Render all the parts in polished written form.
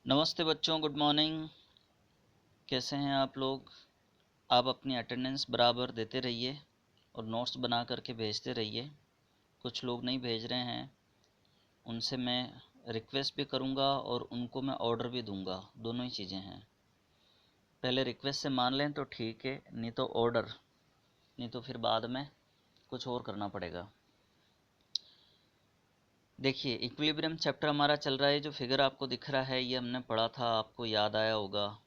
नमस्ते बच्चों, good morning. कैसे हैं आप लोग? आप अपनी अटेंडेंस बराबर देते रहिए और नोट्स बना करके भेजते रहिए। कुछ लोग नहीं भेज रहे हैं, उनसे मैं रिक्वेस्ट भी करूंगा और उनको मैं ऑर्डर भी दूंगा। दोनों ही चीज़ें हैं। पहले रिक्वेस्ट से मान लें तो ठीक है, नहीं तो ऑर्डर, नहीं तो फिर बाद में कुछ और करना पड़ेगा। देखिए, इक्विलिब्रियम चैप्टर हमारा चल रहा है। जो फिगर आपको दिख रहा है ये हमने पढ़ा था, आपको याद आया होगा।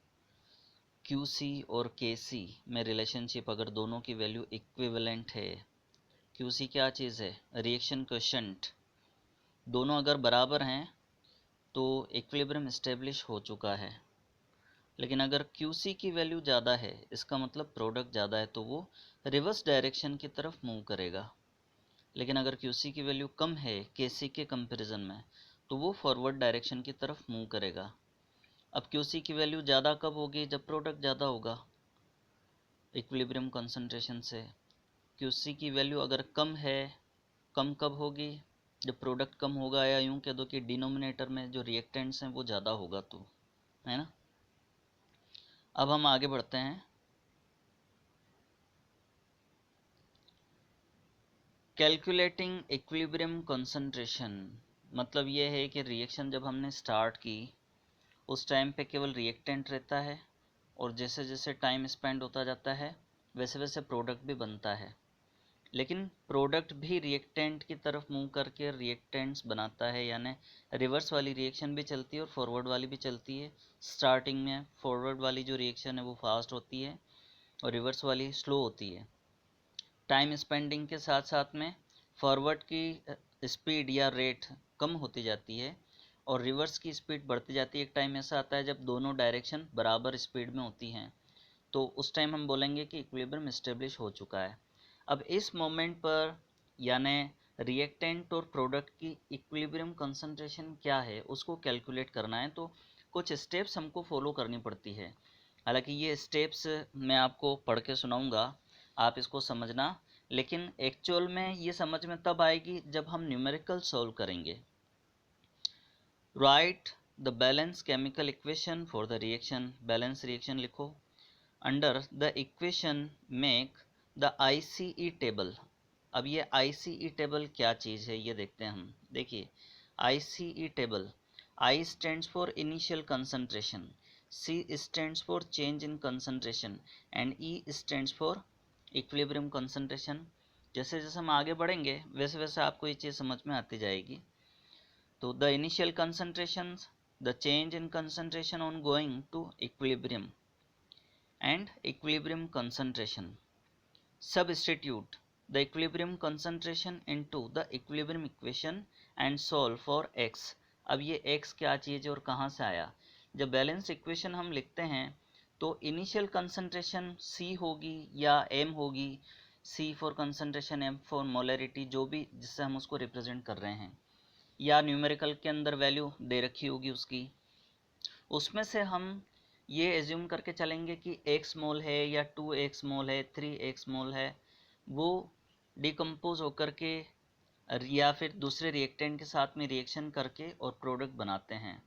QC और KC में रिलेशनशिप अगर दोनों की वैल्यू इक्विवेलेंट है, QC क्या चीज़ है? Reaction coefficient. दोनों अगर बराबर हैं तो इक्विलिब्रियम इस्टेब्लिश हो चुका है। लेकिन अगर QC की वैल्यू ज़्यादा है, इसका मतलब प्रोडक्ट ज़्यादा है, तो वो रिवर्स डायरेक्शन की तरफ मूव करेगा। लेकिन अगर QC की वैल्यू कम है KC के कंपैरिजन में, तो वो फॉरवर्ड डायरेक्शन की तरफ मूव करेगा। अब QC की वैल्यू ज़्यादा कब होगी? जब प्रोडक्ट ज़्यादा होगा इक्विलिब्रियम कंसंट्रेशन से। QC की वैल्यू अगर कम है, कम कब होगी? जब प्रोडक्ट कम होगा, या यूं कह दो कि डिनोमिनेटर में जो रिएक्टेंट्स हैं वो ज़्यादा होगा, तो है ना। अब हम आगे बढ़ते हैं। कैलकुलेटिंग इक्विलिब्रियम कंसंट्रेशन मतलब ये है कि रिएक्शन जब हमने स्टार्ट की उस टाइम पे केवल रिएक्टेंट रहता है, और जैसे जैसे टाइम स्पेंड होता जाता है वैसे वैसे प्रोडक्ट भी बनता है। लेकिन प्रोडक्ट भी रिएक्टेंट की तरफ मूव करके रिएक्टेंट्स बनाता है, यानी रिवर्स वाली रिएक्शन भी चलती है और फॉरवर्ड वाली भी चलती है। स्टार्टिंग में फॉरवर्ड वाली जो रिएक्शन है वो फास्ट होती है और रिवर्स वाली स्लो होती है। टाइम स्पेंडिंग के साथ साथ में फॉरवर्ड की स्पीड या रेट कम होती जाती है और रिवर्स की स्पीड बढ़ती जाती है। एक टाइम ऐसा आता है जब दोनों डायरेक्शन बराबर स्पीड में होती हैं, तो उस टाइम हम बोलेंगे कि इक्विलिब्रियम इस्टेब्लिश हो चुका है। अब इस मोमेंट पर यानी रिएक्टेंट और प्रोडक्ट की इक्विलिब्रियम कंसंट्रेशन क्या है उसको कैलकुलेट करना है, तो कुछ स्टेप्स हमको फॉलो करनी पड़ती है। हालांकि ये स्टेप्स मैं आपको पढ़ के सुनाऊंगा, आप इसको समझना, लेकिन एक्चुअल में ये समझ में तब आएगी जब हम न्यूमेरिकल सॉल्व करेंगे। Write the balance chemical equation for the reaction. Balance reaction लिखो। Under the equation make the ICE table. अब ये ICE टेबल क्या चीज़ है ये देखते हैं हम। देखिए, ICE table, I stands for initial concentration, C stands for change in concentration and E stands for equilibrium concentration. जैसे जैसे हम आगे बढ़ेंगे वैसे वैसे आपको ये चीज़ समझ में आती जाएगी। तो the initial concentrations, the change in concentration on going to equilibrium and equilibrium concentration. Substitute the equilibrium concentration into the equilibrium equation and solve for x. अब ये x क्या चीज़ है और कहाँ से आया? जब बैलेंस इक्वेशन हम लिखते हैं तो इनिशियल कंसंट्रेशन C होगी या M होगी, C for concentration, M for molarity, जो भी जिससे हम उसको रिप्रेजेंट कर रहे हैं, या न्यूमेरिकल के अंदर वैल्यू दे रखी होगी उसकी। उसमें से हम ये एज्यूम करके चलेंगे कि x मोल है या 2x मोल है, 3x मोल है, वो डिकम्पोज होकर के या फिर दूसरे रिएक्टेंट के साथ में रिएक्शन करके और प्रोडक्ट बनाते हैं।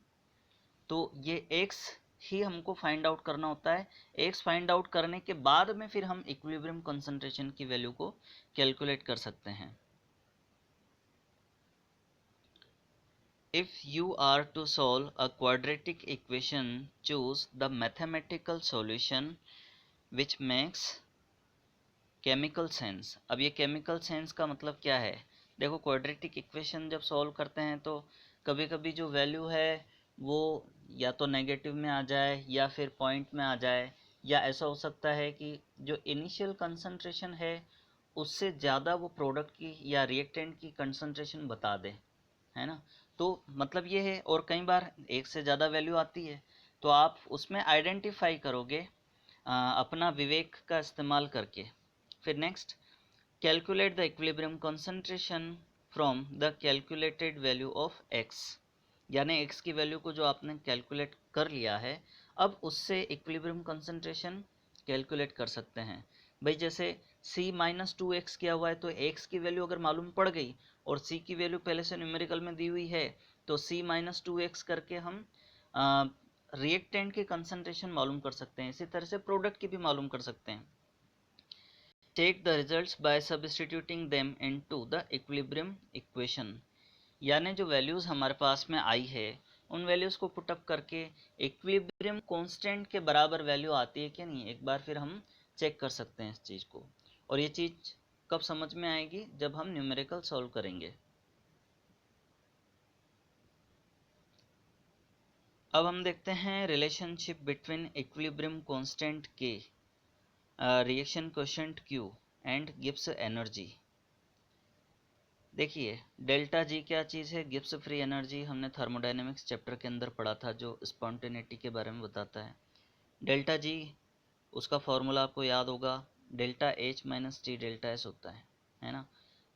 तो ये x ही हमको फाइंड आउट करना होता है। x फाइंड आउट करने के बाद में फिर हम इक्विलिब्रियम कंसंट्रेशन की वैल्यू को कैलकुलेट कर सकते हैं। If you are to solve a quadratic equation, choose the mathematical solution which makes chemical sense। अब ये chemical sense का मतलब क्या है? देखो, क्वाड्रेटिक इक्वेशन जब सॉल्व करते हैं तो कभी कभी जो वैल्यू है वो या तो नेगेटिव में आ जाए या फिर पॉइंट में आ जाए, या ऐसा हो सकता है कि जो इनिशियल कंसंट्रेशन है उससे ज़्यादा वो प्रोडक्ट की या रिएक्टेंट की कंसंट्रेशन बता दे, है ना। तो मतलब ये है, और कई बार एक से ज़्यादा वैल्यू आती है, तो आप उसमें आइडेंटिफाई करोगे अपना विवेक का इस्तेमाल करके। फिर next, calculate the equilibrium concentration from the calculated value of x, यानी x की वैल्यू को जो आपने कैलकुलेट कर लिया है अब उससे इक्विलिब्रियम कंसंट्रेशन कैलकुलेट कर सकते हैं। भाई जैसे c माइनस 2x किया हुआ है, तो x की वैल्यू अगर मालूम पड़ गई और c की वैल्यू पहले से न्यूमेरिकल में दी हुई है, तो c माइनस 2x करके हम रिएक्टेंट की कंसंट्रेशन मालूम कर सकते हैं, इसी तरह से प्रोडक्ट की भी मालूम कर सकते हैं। Take the results by substituting them into the equilibrium equation, यानी जो वैल्यूज़ हमारे पास में आई है उन वैल्यूज़ को पुटअप करके इक्विलिब्रियम कांस्टेंट के बराबर वैल्यू आती है कि नहीं, एक बार फिर हम चेक कर सकते हैं इस चीज़ को। और ये चीज़ कब समझ में आएगी, जब हम न्यूमेरिकल सॉल्व करेंगे। अब हम देखते हैं रिलेशनशिप बिटवीन इक्विलिब्रियम कांस्टेंट के, reaction coefficient Q and Gibbs energy. देखिए डेल्टा जी क्या चीज़ है, गिब्स फ्री एनर्जी हमने थर्मोडायनेमिक्स चैप्टर के अंदर पढ़ा था, जो स्पॉन्टेनिटी के बारे में बताता है। डेल्टा जी उसका फॉर्मूला आपको याद होगा, delta H minus T delta S होता है ना।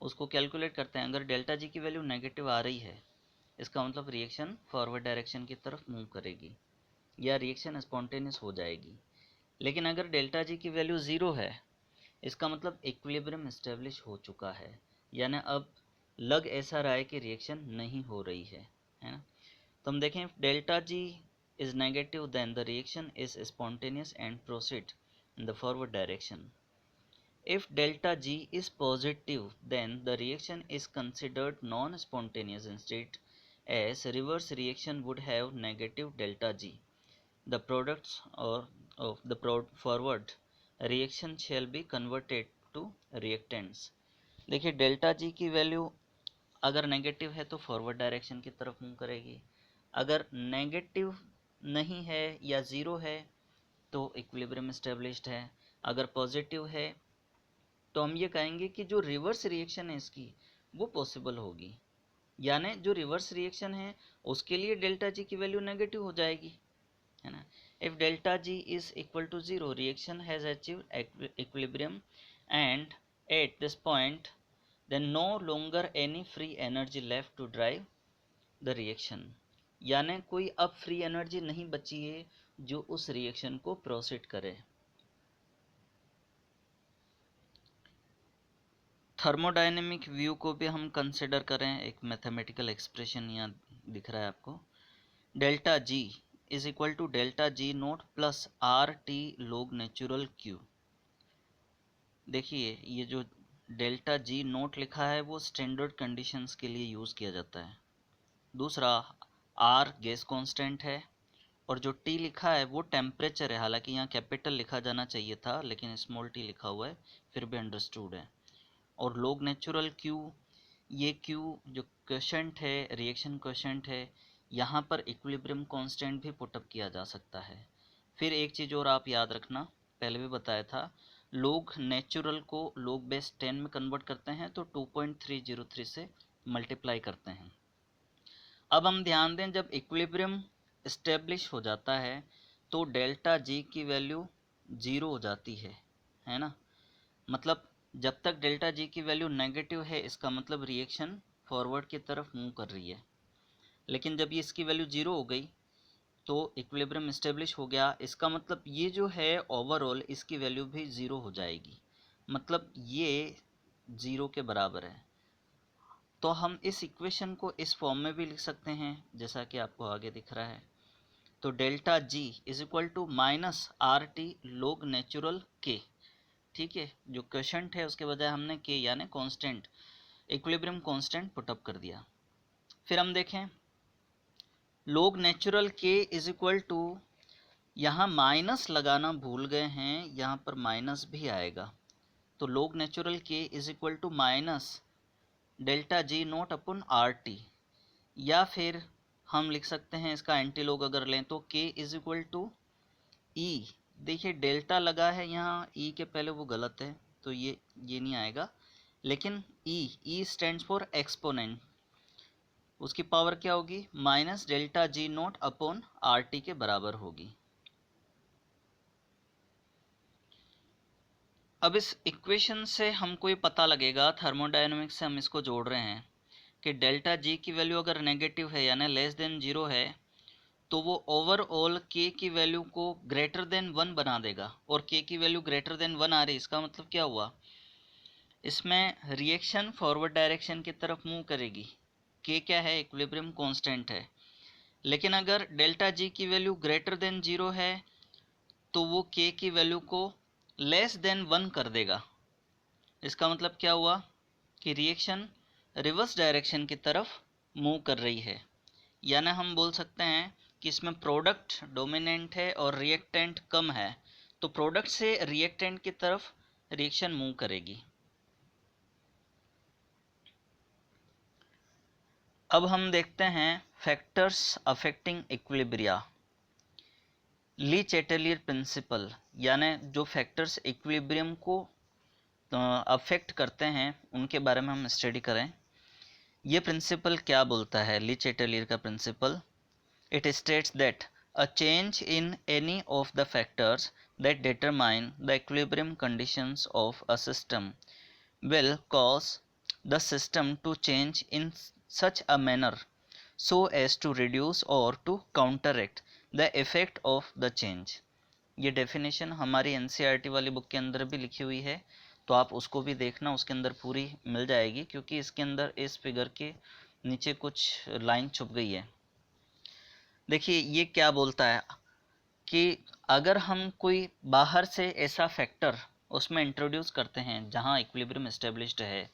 उसको कैलकुलेट करते हैं, अगर डेल्टा जी की वैल्यू नेगेटिव आ रही है इसका मतलब रिएक्शन फॉरवर्ड डायरेक्शन की तरफ मूव करेगी या रिएक्शन स्पॉन्टेनियस हो जाएगी। लेकिन अगर डेल्टा जी की वैल्यू ज़ीरो है इसका मतलब इक्विलिब्रियम इस्टेब्लिश हो चुका है, यानी अब लग ऐसा रहा है कि रिएक्शन नहीं हो रही है ना। तो हम देखें delta G is negative then the reaction is spontaneous and proceed in the forward direction. If delta G is positive then the reaction is considered non-spontaneous instead, as reverse reaction would have negative delta G. The products or of the forward reaction shall be converted to reactants. देखिए delta G की value अगर negative है तो forward direction की तरफ move करेगी, अगर negative नहीं है या ज़ीरो है तो इक्विलिब्रियम एस्टेब्लिश्ड है, अगर पॉजिटिव है तो हम ये कहेंगे कि जो रिवर्स रिएक्शन है इसकी वो पॉसिबल होगी, यानी जो रिवर्स रिएक्शन है उसके लिए डेल्टा जी की वैल्यू नेगेटिव हो जाएगी, है ना। If delta G is equal to zero reaction has achieved equilibrium and at this point then no longer any free energy left to drive the reaction, यानी कोई अब फ्री एनर्जी नहीं बची है जो उस रिएक्शन को प्रोसीड करे। थर्मोडायनेमिक व्यू को भी हम कंसिडर करें, एक मैथमेटिकल एक्सप्रेशन यहाँ दिख रहा है आपको, delta G is equal to delta G naught plus R T log natural Q. देखिए ये जो डेल्टा जी नोट लिखा है वो स्टैंडर्ड कंडीशंस के लिए यूज़ किया जाता है। दूसरा आर गैस कांस्टेंट है और जो टी लिखा है वो टेम्परेचर है, हालांकि यहाँ कैपिटल लिखा जाना चाहिए था लेकिन स्मॉल टी लिखा हुआ है फिर भी अंडरस्टूड है। और लोग नेचुरल क्यू, ये क्यू जो क्वेश्चंट है रिएक्शन क्वेश्चंट है, यहाँ पर इक्विलिब्रियम कांस्टेंट भी पुटअप किया जा सकता है। फिर एक चीज़ और आप याद रखना, पहले भी बताया था, लोग नेचुरल को लोग बेस 10 में कन्वर्ट करते हैं तो 2.303 से मल्टीप्लाई करते हैं। अब हम ध्यान दें जब इक्विलिब्रियम इस्टेब्लिश हो जाता है तो डेल्टा जी की वैल्यू ज़ीरो हो जाती है ना। मतलब जब तक डेल्टा जी की वैल्यू नेगेटिव है इसका मतलब रिएक्शन फॉरवर्ड की तरफ मूव कर रही है, लेकिन जब ये इसकी वैल्यू ज़ीरो हो गई तो इक्विलिब्रियम इस्टेब्लिश हो गया, इसका मतलब ये जो है ओवरऑल इसकी वैल्यू भी ज़ीरो हो जाएगी, मतलब ये ज़ीरो के बराबर है। तो हम इस इक्वेशन को इस फॉर्म में भी लिख सकते हैं जैसा कि आपको आगे दिख रहा है। तो delta G is equal to minus R T log natural K, ठीक है, जो क्वेश्चंट है उसके बजाय हमने के यानी कांस्टेंट इक्विलिब्रियम कांस्टेंट पुटअप कर दिया। फिर हम देखें लोग natural K is equal to, यहाँ माइनस लगाना भूल गए हैं, यहाँ पर माइनस भी आएगा, तो log natural K is equal to minus delta G naught upon R T, या फिर हम लिख सकते हैं इसका एंटी लॉग अगर लें तो k इज इक्वल टू ई। देखिए डेल्टा लगा है यहाँ ई के पहले, वो गलत है तो ये नहीं आएगा, लेकिन ई स्टैंड्स फॉर एक्सपोनेंट, उसकी पावर क्या होगी minus delta G naught upon R T के बराबर होगी। अब इस इक्वेशन से हमको ये पता लगेगा, थर्मोडायनेमिक्स से हम इसको जोड़ रहे हैं कि डेल्टा जी की वैल्यू अगर नेगेटिव है यानी लेस देन जीरो है तो वो ओवरऑल के की वैल्यू को ग्रेटर देन 1 बना देगा, और के की वैल्यू ग्रेटर देन 1 आ रही, इसका मतलब क्या हुआ, इसमें रिएक्शन फॉरवर्ड डायरेक्शन की तरफ मूव करेगी। के क्या है इक्विलिब्रियम कांस्टेंट है, लेकिन अगर डेल्टा जी की वैल्यू ग्रेटर देन 0 है तो वो के की वैल्यू को लेस देन 1 कर देगा। इसका मतलब क्या हुआ कि रिएक्शन रिवर्स डायरेक्शन की तरफ मूव कर रही है, यानी हम बोल सकते हैं कि इसमें प्रोडक्ट डोमिनेंट है और रिएक्टेंट कम है, तो प्रोडक्ट से रिएक्टेंट की तरफ रिएक्शन मूव करेगी। अब हम देखते हैं फैक्टर्स अफेक्टिंग इक्विलिब्रिया। ली चैटेलियर प्रिंसिपल, यानी जो फैक्टर्स इक्विलिब्रियम को अफेक्ट करते हैं उनके बारे में हम स्टडी करें। ये प्रिंसिपल क्या बोलता है, ली चैटेलियर का principle? It states that a change in any of the factors that determine the equilibrium conditions of a system will cause the system to change in such a manner so as to reduce or to counteract the effect of the change। ये definition हमारी NCERT वाली book के अंदर भी लिखी हुई है, तो आप उसको भी देखना, उसके अंदर पूरी मिल जाएगी, क्योंकि इसके अंदर इस फिगर के नीचे कुछ लाइन छुप गई है। देखिए ये क्या बोलता है कि अगर हम कोई बाहर से ऐसा फैक्टर उसमें इंट्रोड्यूस करते हैं जहां इक्विलिब्रियम एस्टेब्लिश्ड है,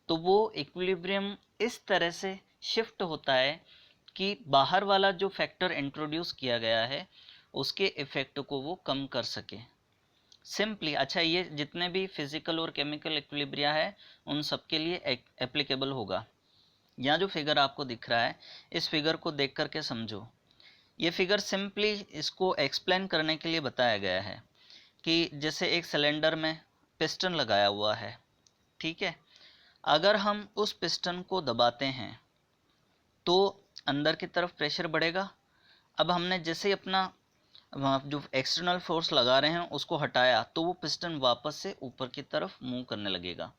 तो वो इक्विलिब्रियम इस तरह से शिफ्ट होता है कि बाहर वाला जो फैक्टर इंट्रोड्यूस किया गया है उसके इफेक्ट को वो कम कर सके। सिंपली, अच्छा ये जितने भी फिजिकल और केमिकल इक्विलिब्रिया है उन सब के लिए एप्लीकेबल होगा। यहाँ जो फिगर आपको दिख रहा है, इस फिगर को देख करके समझो। ये फिगर सिंपली इसको एक्सप्लेन करने के लिए बताया गया है कि जैसे एक सिलेंडर में पिस्टन लगाया हुआ है, ठीक है। अगर हम उस पिस्टन को दबाते हैं तो अंदर की तरफ प्रेशर बढ़ेगा। अब हमने जैसे अपना जो एक्सटर्नल फोर्स लगा रहे हैं उसको हटाया तो वो पिस्टन वापस से ऊपर की तरफ मूव करने लगेगा,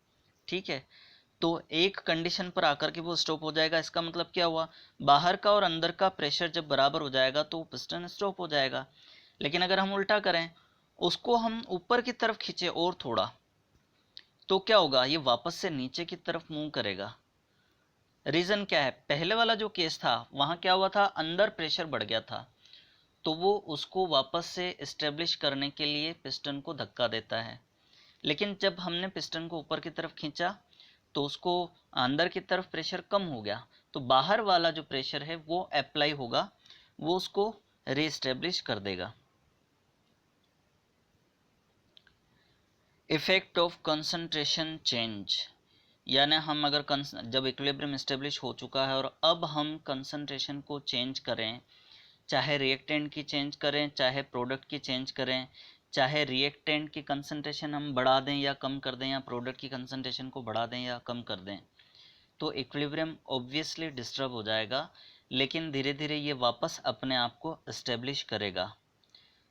ठीक है। तो एक कंडीशन पर आकर के वो स्टॉप हो जाएगा। इसका मतलब क्या हुआ, बाहर का और अंदर का प्रेशर जब बराबर हो जाएगा तो पिस्टन स्टॉप हो जाएगा। लेकिन अगर हम उल्टा करें, उसको हम ऊपर की तरफ खींचे और थोड़ा, तो क्या होगा, ये वापस से नीचे की तरफ मूव करेगा। रीज़न क्या है, पहले वाला जो केस था वहाँ क्या हुआ था, अंदर प्रेशर बढ़ गया था, तो वो उसको वापस से इस्टेब्लिश करने के लिए पिस्टन को धक्का देता है। लेकिन जब हमने पिस्टन को ऊपर की तरफ खींचा तो उसको अंदर की तरफ प्रेशर कम हो गया, तो बाहर वाला जो प्रेशर है वो अप्लाई होगा, वो उसको रीस्टेब्लिश कर देगा। इफेक्ट ऑफ कंसंट्रेशन चेंज, यानी हम अगर जब इक्विलिब्रियम एस्टेब्लिश हो चुका है और अब हम कंसंट्रेशन को चेंज करें, चाहे रिएक्टेंट की चेंज करें, चाहे प्रोडक्ट की चेंज करें, चाहे रिएक्टेंट की कंसंट्रेशन हम बढ़ा दें या कम कर दें, या प्रोडक्ट की कंसंट्रेशन को बढ़ा दें या कम कर दें, तो इक्विलिब्रियम ऑब्वियसली डिस्टर्ब हो जाएगा। लेकिन धीरे धीरे ये वापस अपने आप को एस्टेब्लिश करेगा।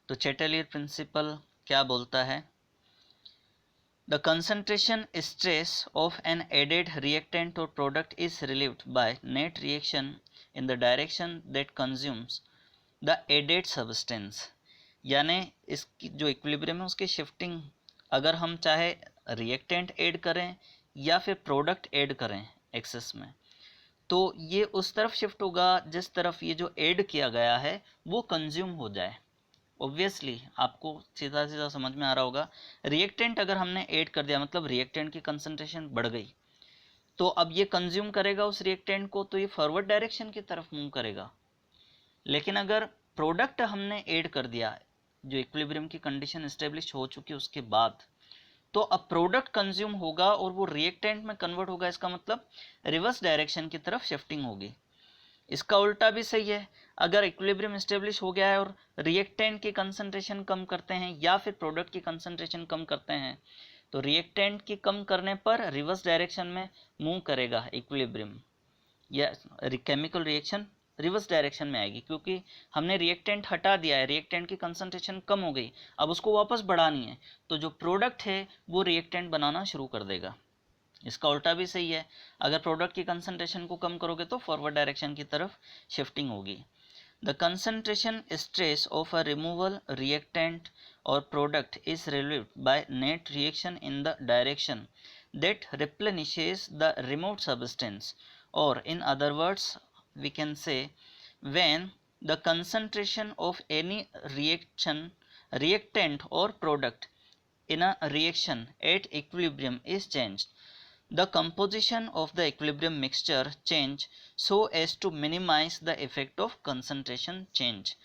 तो चैटेलियर प्रिंसिपल क्या बोलता है, the concentration stress of an added reactant or product is relieved by net reaction in the direction that consumes the added substance. यानी इसकी जो इक्विलिब्रियम है उसकी शिफ्टिंग, अगर हम चाहे रिएक्टेंट ऐड करें या फिर प्रोडक्ट ऐड करें एक्सेस में, तो ये उस तरफ शिफ्ट होगा जिस तरफ ये जो ऐड किया गया है वो कंज्यूम हो जाए। ऑब्वियसली आपको सीधा सीधा समझ में आ रहा होगा, रिएक्टेंट अगर हमने ऐड कर दिया मतलब रिएक्टेंट की कंसंट्रेशन बढ़ गई, तो अब ये कंज्यूम करेगा उस रिएक्टेंट को, तो ये फॉरवर्ड डायरेक्शन की तरफ मूव करेगा। लेकिन अगर प्रोडक्ट हमने ऐड कर दिया, जो इक्विलिब्रियम की कंडीशन एस्टेब्लिश हो चुकी है उसके बाद, तो अब प्रोडक्ट कंज्यूम होगा और वो रिएक्टेंट में कन्वर्ट होगा। इसका मतलब रिवर्स डायरेक्शन की तरफ शिफ्टिंग होगी। इसका उल्टा भी सही है, अगर इक्विलिब्रियम एस्टेब्लिश हो गया है और रिएक्टेंट की कंसंट्रेशन कम करते हैं या फिर प्रोडक्ट की कंसंट्रेशन कम करते हैं, तो रिएक्टेंट की कम करने पर रिवर्स डायरेक्शन में मूव करेगा इक्विलिब्रियम, या केमिकल रिएक्शन रिवर्स डायरेक्शन में आएगी, क्योंकि हमने रिएक्टेंट हटा दिया है, रिएक्टेंट की कंसंट्रेशन कम हो गई, अब उसको वापस बढ़ानी है, तो जो प्रोडक्ट है वो रिएक्टेंट बनाना शुरू कर देगा। इसका उल्टा भी सही है, अगर प्रोडक्ट की कंसंट्रेशन को कम करोगे तो फॉरवर्ड डायरेक्शन की तरफ शिफ्टिंग होगी। The concentration stress of a removal reactant or product is relieved by net reaction in the direction that replenishes the removed substance, or in other words we can say when the concentration of any reactant or product in a reaction at equilibrium is changed. The composition of the equilibrium mixture change so as to minimize the effect of concentration change.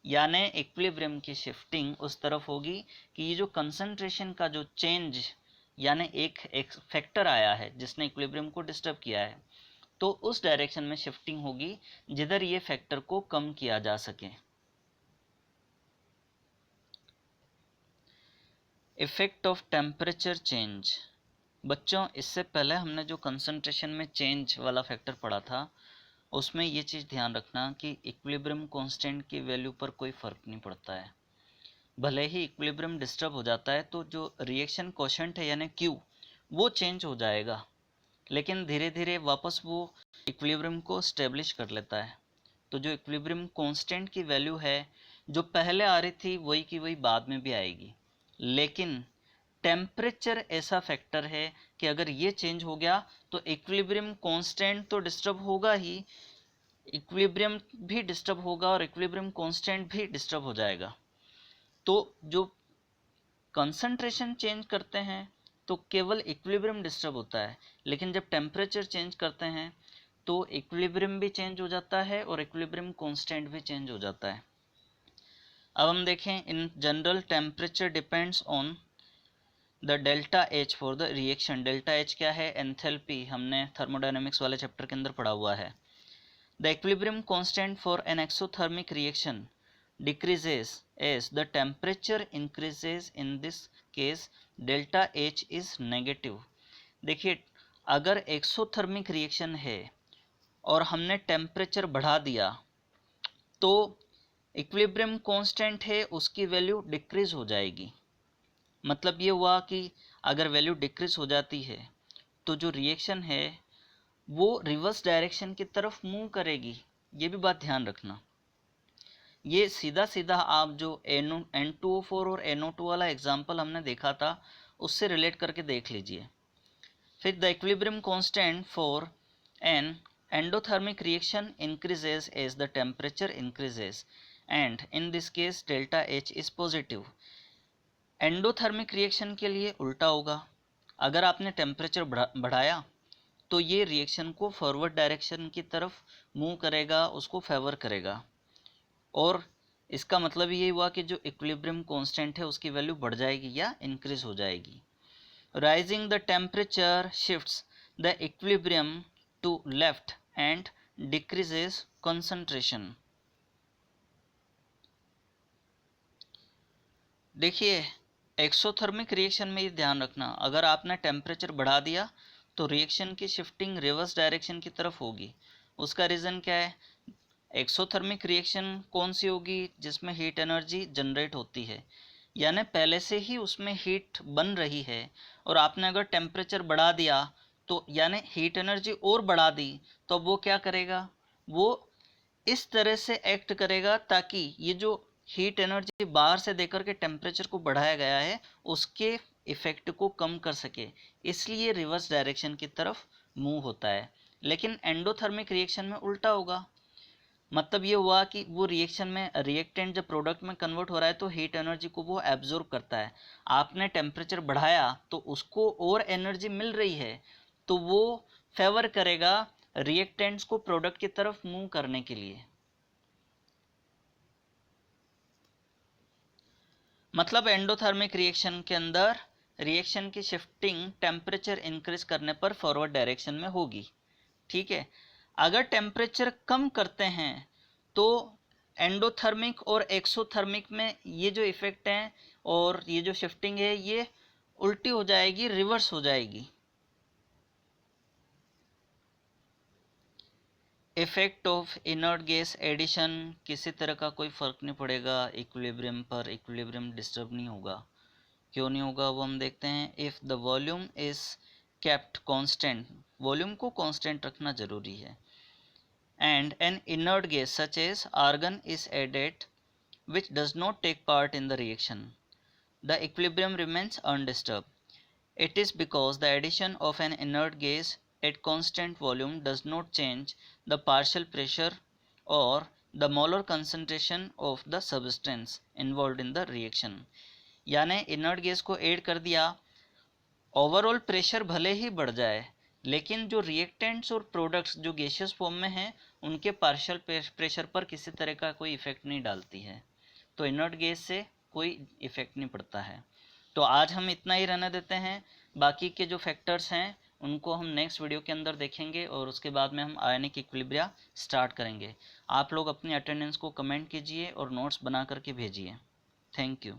यानी equilibrium की shifting उस तरफ होगी कि ये जो concentration का जो चेंज यानी एक फैक्टर आया है जिसने इक्विलिब्रियम को डिस्टर्ब किया है, तो उस डायरेक्शन में शिफ्टिंग होगी जिधर ये फैक्टर को कम किया जा सके। Effect of temperature change. बच्चों, इससे पहले हमने जो कंसंट्रेशन में चेंज वाला फैक्टर पढ़ा था उसमें ये चीज़ ध्यान रखना कि इक्विलिब्रियम कांस्टेंट की वैल्यू पर कोई फ़र्क नहीं पड़ता है। भले ही इक्विलिब्रियम डिस्टर्ब हो जाता है तो जो रिएक्शन कोशेंट है यानी Q वो चेंज हो जाएगा, लेकिन धीरे धीरे वापस वो इक्विलिब्रियम को स्टेब्लिश कर लेता है। तो जो इक्विलिब्रियम कांस्टेंट की वैल्यू है जो पहले आ रही थी वही की वही बाद में भी आएगी, लेकिन टेम्परेचर ऐसा फैक्टर है कि अगर ये चेंज हो गया तो इक्विलिब्रियम कांस्टेंट तो डिस्टर्ब होगा ही, इक्विलिब्रियम भी डिस्टर्ब होगा और इक्विलिब्रियम कांस्टेंट भी डिस्टर्ब हो जाएगा। तो जो कंसंट्रेशन चेंज करते हैं तो केवल इक्विलिब्रियम डिस्टर्ब होता है, लेकिन जब टेम्परेचर चेंज करते हैं तो इक्विलिब्रियम भी चेंज हो जाता है और इक्विलिब्रियम कांस्टेंट भी चेंज हो जाता है। अब हम देखें, in general temperature depends on the delta H for the reaction. Delta H क्या है? एंथैल्पी, हमने थर्मोडायनेमिक्स वाले चैप्टर के अंदर पढ़ा हुआ है। The equilibrium constant for an exothermic reaction decreases as the temperature increases. In this case delta H is negative. देखिए, अगर एक्सोथर्मिक रिएक्शन है और हमने टेम्परेचर बढ़ा दिया तो इक्विलिब्रियम कांस्टेंट है उसकी वैल्यू डिक्रीज हो जाएगी। मतलब ये हुआ कि अगर वैल्यू डिक्रीज हो जाती है तो जो रिएक्शन है वो रिवर्स डायरेक्शन की तरफ मूव करेगी। ये भी बात ध्यान रखना। ये सीधा सीधा आप जो N2O4 और NO2 वाला एग्जाम्पल हमने देखा था उससे रिलेट करके देख लीजिए। फिर the equilibrium constant for an endothermic reaction increases as the temperature increases and in this case delta H is positive. Endothermic reaction के लिए उल्टा होगा, अगर आपने टेम्परेचर बढ़ाया तो ये रिएक्शन को फॉरवर्ड डायरेक्शन की तरफ मूव करेगा, उसको फेवर करेगा, और इसका मतलब ये हुआ कि जो इक्विलिब्रियम कांस्टेंट है उसकी वैल्यू बढ़ जाएगी या इंक्रीज हो जाएगी। Rising the temperature shifts the equilibrium to left and decreases concentration. देखिए, एक्सोथर्मिक रिएक्शन में ये ध्यान रखना, अगर आपने टेम्परेचर बढ़ा दिया तो रिएक्शन की शिफ्टिंग रिवर्स डायरेक्शन की तरफ होगी। उसका रीज़न क्या है? एक्सोथर्मिक रिएक्शन कौन सी होगी? जिसमें हीट एनर्जी जनरेट होती है, यानी पहले से ही उसमें हीट बन रही है और आपने अगर टेम्परेचर बढ़ा दिया तो यानी हीट एनर्जी और बढ़ा दी, तो वो क्या करेगा? वो इस तरह से एक्ट करेगा ताकि ये जो हीट एनर्जी बाहर से देकर के टेम्परेचर को बढ़ाया गया है उसके इफेक्ट को कम कर सके, इसलिए रिवर्स डायरेक्शन की तरफ मूव होता है। लेकिन एंडोथर्मिक रिएक्शन में उल्टा होगा। मतलब ये हुआ कि वो रिएक्शन में रिएक्टेंट जब प्रोडक्ट में कन्वर्ट हो रहा है तो हीट एनर्जी को वो एब्जॉर्ब करता है। आपने टेम्परेचर बढ़ाया तो उसको और एनर्जी मिल रही है, तो वो फेवर करेगा रिएक्टेंट्स को प्रोडक्ट की तरफ मूव करने के लिए। मतलब एंडोथर्मिक रिएक्शन के अंदर रिएक्शन की शिफ्टिंग टेम्परेचर इंक्रीज करने पर फॉरवर्ड डायरेक्शन में होगी। ठीक है, अगर टेम्परेचर कम करते हैं तो एंडोथर्मिक और एक्सोथर्मिक में ये जो इफेक्ट हैं और ये जो शिफ्टिंग है ये उल्टी हो जाएगी, रिवर्स हो जाएगी। Effect of inert gas addition, किसी तरह का कोई फ़र्क नहीं पड़ेगा इक्विलिब्रियम पर, इक्विलिब्रियम डिस्टर्ब नहीं होगा। क्यों नहीं होगा वो हम देखते हैं। If the volume is kept constant, volume को कांस्टेंट रखना ज़रूरी है, and an inert gas such as argon is added which does not take part in the reaction, the equilibrium remains undisturbed. It is because the addition of an inert gas at constant volume does not change the partial pressure or the molar concentration of the substance involve in the reaction. यानी inert gas को add कर दिया, overall pressure भले ही बढ़ जाए लेकिन जो reactants और प्रोडक्ट्स जो गैसियस फॉर्म में हैं उनके पार्शियल प्रेशर पर किसी तरह का कोई इफेक्ट नहीं डालती है। तो इनर्ट गैस से कोई इफेक्ट नहीं पड़ता है। तो आज हम इतना ही रहने देते हैं, बाकी के जो फैक्टर्स हैं उनको हम नेक्स्ट वीडियो के अंदर देखेंगे और उसके बाद में हम आयनिक इक्विलिब्रिया स्टार्ट करेंगे। आप लोग अपनी अटेंडेंस को कमेंट कीजिए और नोट्स बना करके भेजिए। Thank you.